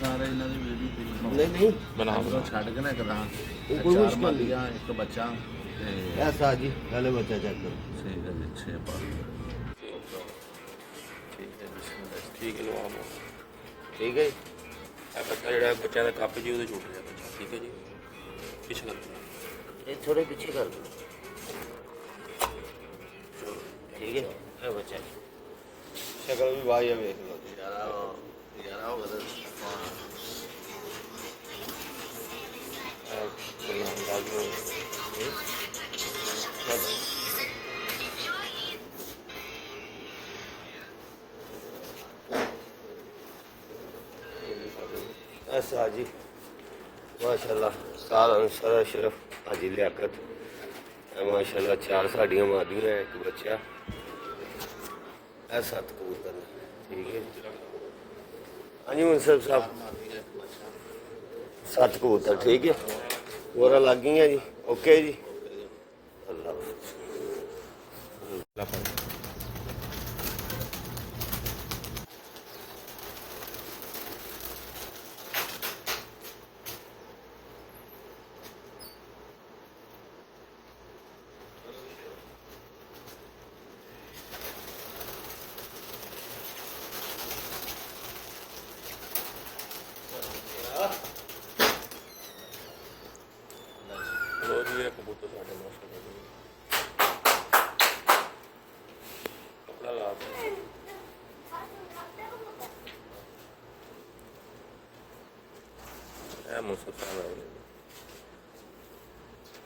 सारे इन्हों की वीडियो फिल्म नहीं नहीं बना तो छड़ के ना एकदम कोई चार मुश्किल नहीं। मादियाँ एक बच्चा ते ऐसा जी पहले बच्चा चेक करो। ठीक है जी 6 पर ठीक है ठीक है लवा लो ठीक है ਇਹ ਬੱਚਾ ਜਿਹੜਾ ਬੱਚਿਆਂ ਦਾ ਕੱਪ ਜੀ ਉਹਦੇ ਛੁੱਟ ਰਿਹਾ ਬੱਚਾ ਠੀਕ ਹੈ ਜੀ ਪਿੱਛੇ ਕਰ ਦਿਓ। ये थोड़े पीछे कर दो। ठीक है ये बच्चा शक्ल भी भाई है देख लो। 11 हो गए बढ़िया अंदाज में ऐसा जी माशाल्लाह साल अनुसार शरफ हाजी लियाकत माशाल्लाह 4 साड़ियाँ मादियाँ एक बच्चा ऐ 7 कबूतर ने ठीक है हाँ जी मुंसफ साहब 7 कबूतर ठीक है बोरा लग गई है जी ओके जी अल्लाह लो जी ये कबूतर साढ़े माशाल्लाह जी कपड़ा ला दो मुसलमान